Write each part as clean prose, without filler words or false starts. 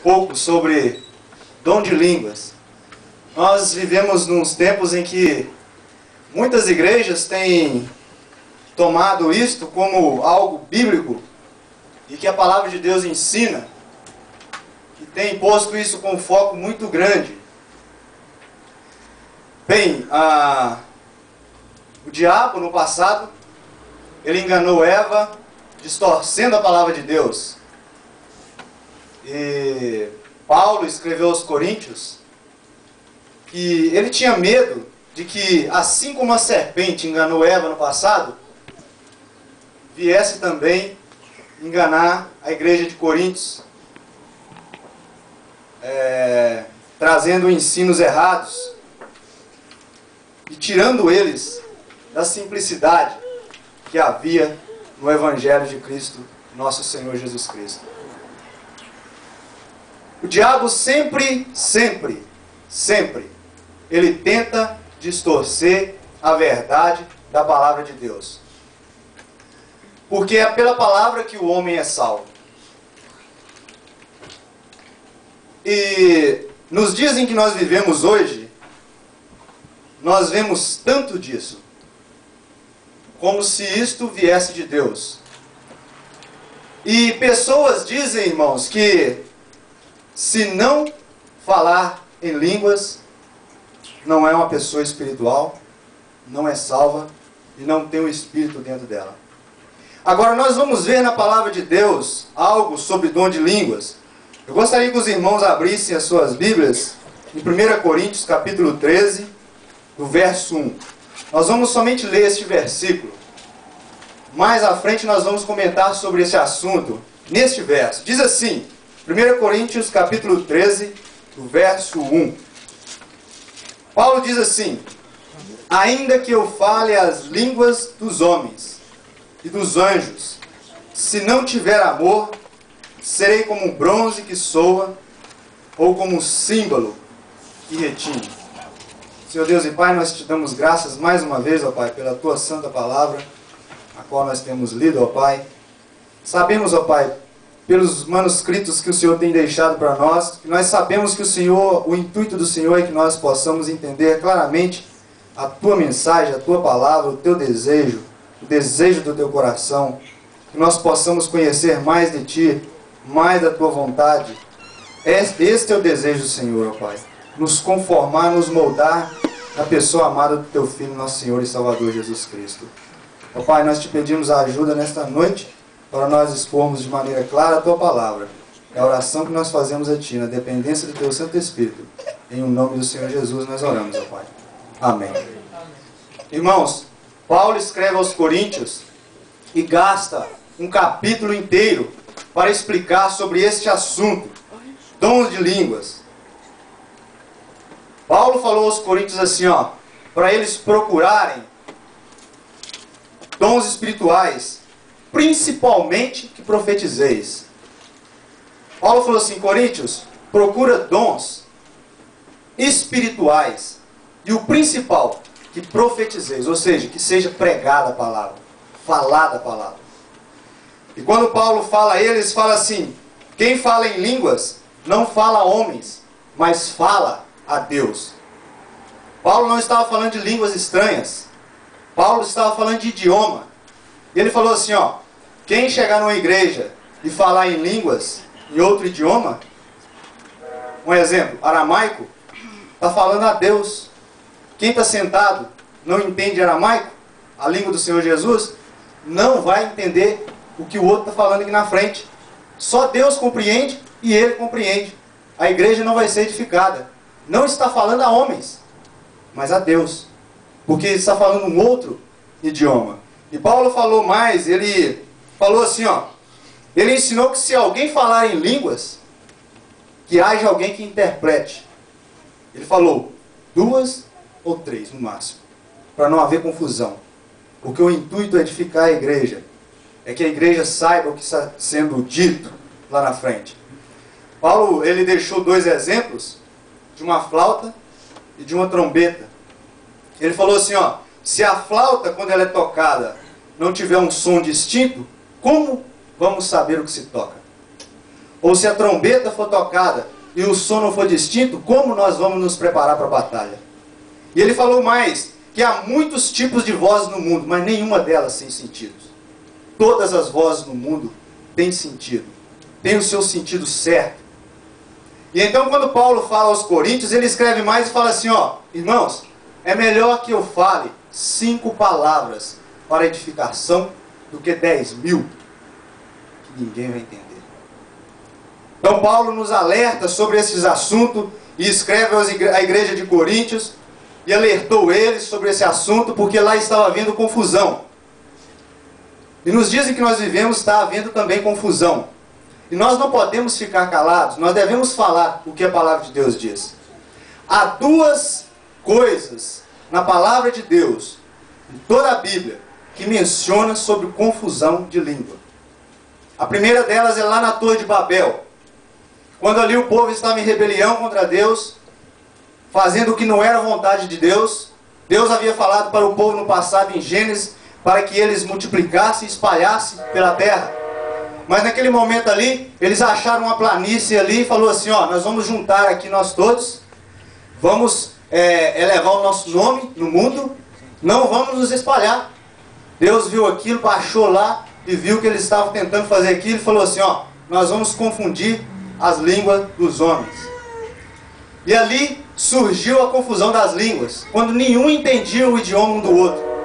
pouco sobre dom de línguas. Nós vivemos nos tempos em que muitas igrejas têm tomado isto como algo bíblico e que a palavra de Deus ensina, e tem posto isso com um foco muito grande. Bem, o diabo no passado, ele enganou Eva, distorcendo a palavra de Deus. E Paulo escreveu aos Coríntios que ele tinha medo de que, assim como a serpente enganou Eva no passado, viesse também enganar a igreja de Coríntios, trazendo ensinos errados e tirando eles da simplicidade que havia no Evangelho de Cristo, nosso Senhor Jesus Cristo. O diabo sempre, ele tenta distorcer a verdade da palavra de Deus. Porque é pela palavra que o homem é salvo. E nos dias em que nós vivemos hoje, nós vemos tanto disso, como se isto viesse de Deus. E pessoas dizem, irmãos, que se não falar em línguas, não é uma pessoa espiritual, não é salva e não tem o Espírito dentro dela. Agora nós vamos ver na palavra de Deus algo sobre dom de línguas. Eu gostaria que os irmãos abrissem as suas Bíblias em 1 Coríntios capítulo 13, do verso 1. Nós vamos somente ler este versículo. Mais à frente nós vamos comentar sobre esse assunto neste verso. Diz assim, 1 Coríntios capítulo 13, do verso 1. Paulo diz assim: ainda que eu fale as línguas dos homens e dos anjos, se não tiver amor, serei como um bronze que soa, ou como um símbolo que retine. Senhor Deus e Pai, nós te damos graças mais uma vez, ó Pai, pela tua santa palavra, a qual nós temos lido, ó Pai. Sabemos, ó Pai, pelos manuscritos que o Senhor tem deixado para nós, que nós sabemos que o intuito do Senhor é que nós possamos entender claramente a tua mensagem, a tua palavra, o teu desejo, o desejo do teu coração, que nós possamos conhecer mais de ti, mais da tua vontade. Este é o desejo do Senhor, ó Pai. Nos conformar, nos moldar na pessoa amada do teu Filho, nosso Senhor e Salvador Jesus Cristo. Ó Pai, nós te pedimos a ajuda nesta noite para nós expormos de maneira clara a tua palavra. É a oração que nós fazemos a ti, na dependência do teu Santo Espírito. Em o nome do Senhor Jesus nós oramos, ó Pai. Amém. Irmãos, Paulo escreve aos Coríntios e gasta um capítulo inteiro para explicar sobre este assunto, dons de línguas. Paulo falou aos Coríntios assim, ó, para eles procurarem dons espirituais, principalmente que profetizeis. Paulo falou assim, Coríntios, procura dons espirituais, e o principal, que profetizeis, ou seja, que seja pregada a palavra, falada a palavra. E quando Paulo fala a eles, fala assim, quem fala em línguas não fala a homens, mas fala a Deus. Paulo não estava falando de línguas estranhas, Paulo estava falando de idioma. E ele falou assim, ó, quem chegar numa igreja e falar em línguas, em outro idioma, um exemplo, aramaico, está falando a Deus. Quem está sentado não entende aramaico, a língua do Senhor Jesus, não vai entender o que o outro está falando aqui na frente. Só Deus compreende e Ele compreende. A igreja não vai ser edificada. Não está falando a homens, mas a Deus, porque Ele está falando um outro idioma. E Paulo falou mais, ele falou assim, ó, ele ensinou que se alguém falar em línguas, que haja alguém que interprete. Ele falou 2 ou 3 no máximo, para não haver confusão. Porque o intuito é edificar a igreja, é que a igreja saiba o que está sendo dito lá na frente. Paulo, ele deixou 2 exemplos, de uma flauta e de uma trombeta. Ele falou assim, ó, se a flauta, quando ela é tocada, não tiver um som distinto, como vamos saber o que se toca? ou se a trombeta for tocada e o som não for distinto, como nós vamos nos preparar para a batalha? E ele falou mais, que há muitos tipos de vozes no mundo, mas nenhuma delas tem sentido. Todas as vozes no mundo têm sentido, têm o seu sentido certo. E então quando Paulo fala aos Coríntios, ele escreve mais e fala assim, ó, irmãos, é melhor que eu fale 5 palavras para edificação do que 10.000, que ninguém vai entender. Então Paulo nos alerta sobre esses assuntos e escreve à igreja de Coríntios e alertou eles sobre esse assunto porque lá estava havendo confusão. E nos dias em que nós vivemos está havendo também confusão. E nós não podemos ficar calados, nós devemos falar o que a palavra de Deus diz. Há 2 coisas na palavra de Deus, em toda a Bíblia, que menciona sobre confusão de língua. A primeira delas é lá na Torre de Babel. Quando ali o povo estava em rebelião contra Deus, fazendo o que não era vontade de Deus. Deus havia falado para o povo no passado, em Gênesis, para que eles multiplicassem e espalhassem pela terra. Mas naquele momento ali, eles acharam uma planície ali e falou assim, ó, nós vamos juntar aqui nós todos, vamos elevar o nosso nome no mundo, não vamos nos espalhar. Deus viu aquilo, baixou lá e viu que eles estavam tentando fazer aquilo e falou assim, ó, nós vamos confundir as línguas dos homens. E ali surgiu a confusão das línguas, quando nenhum entendia o idioma um do outro.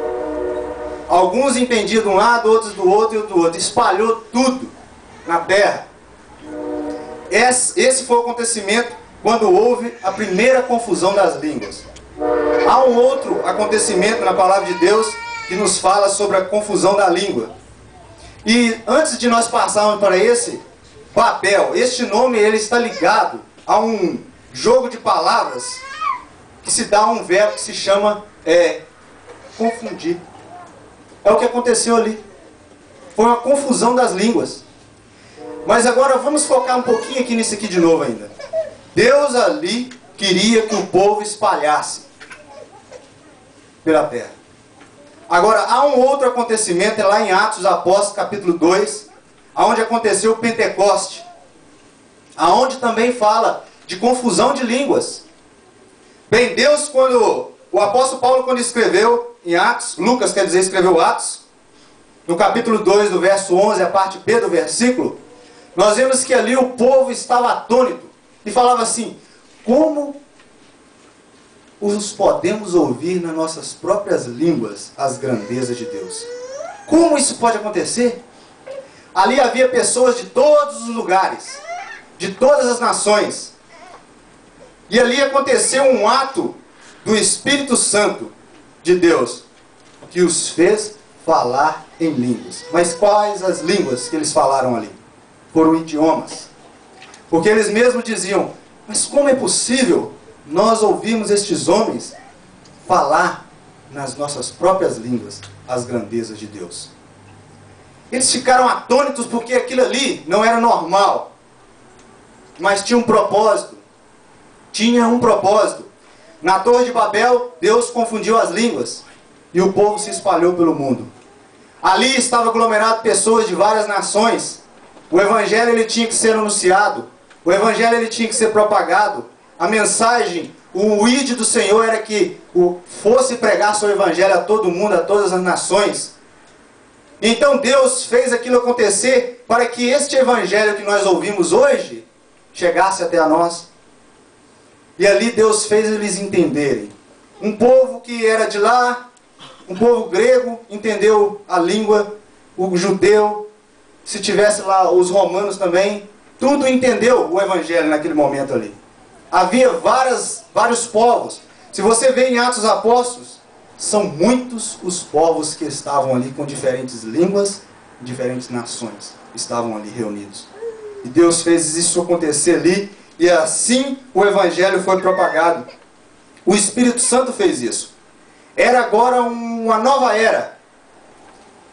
Alguns entendiam de um lado, outros do outro e do outro. Espalhou tudo na terra. Esse foi o acontecimento quando houve a primeira confusão das línguas. Há um outro acontecimento na palavra de Deus que nos fala sobre a confusão da língua. E antes de nós passarmos para esse, Babel, este nome ele está ligado a um jogo de palavras que se dá a um verbo que se chama confundir. É o que aconteceu ali. Foi uma confusão das línguas. Mas agora vamos focar um pouquinho aqui nisso aqui de novo ainda. Deus ali queria que o povo espalhasse pela terra. Agora há um outro acontecimento, é lá em Atos dos Apóstolos, capítulo 2, onde aconteceu o Pentecoste, aonde também fala de confusão de línguas. Bem, Deus, quando o apóstolo Paulo, quando escreveu em Atos, Lucas, quer dizer, escreveu Atos, no capítulo 2, do verso 11, a parte B do versículo, nós vemos que ali o povo estava atônito e falava assim, como os podemos ouvir nas nossas próprias línguas as grandezas de Deus? Como isso pode acontecer? Ali havia pessoas de todos os lugares, de todas as nações. E ali aconteceu um ato do Espírito Santo de Deus, que os fez falar em línguas. Mas quais as línguas que eles falaram ali? Foram idiomas. Porque eles mesmos diziam, mas como é possível nós ouvirmos estes homens falar nas nossas próprias línguas as grandezas de Deus? Eles ficaram atônitos porque aquilo ali não era normal, mas tinha um propósito. Tinha um propósito. Na Torre de Babel, Deus confundiu as línguas e o povo se espalhou pelo mundo. Ali estava aglomerado pessoas de várias nações. O Evangelho ele tinha que ser anunciado. O Evangelho ele tinha que ser propagado. A mensagem, o ide do Senhor era que fosse pregar seu Evangelho a todo mundo, a todas as nações. Então Deus fez aquilo acontecer para que este Evangelho que nós ouvimos hoje chegasse até a nós. E ali Deus fez eles entenderem. Um povo que era de lá, um povo grego, entendeu a língua, o judeu, se tivesse lá os romanos também, tudo entendeu o Evangelho naquele momento ali. Havia vários povos. Se você vê em Atos dos Apóstolos, são muitos os povos que estavam ali com diferentes línguas, diferentes nações, estavam ali reunidos. E Deus fez isso acontecer ali, e assim o Evangelho foi propagado. O Espírito Santo fez isso. Era agora uma nova era.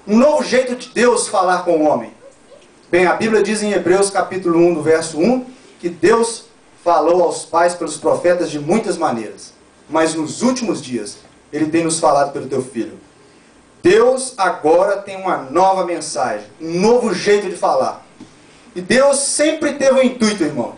Um novo jeito de Deus falar com o homem. Bem, a Bíblia diz em Hebreus capítulo 1, do verso 1, que Deus falou aos pais pelos profetas de muitas maneiras. Mas nos últimos dias, Ele tem nos falado pelo teu Filho. Deus agora tem uma nova mensagem, um novo jeito de falar. E Deus sempre teve o intuito, irmão,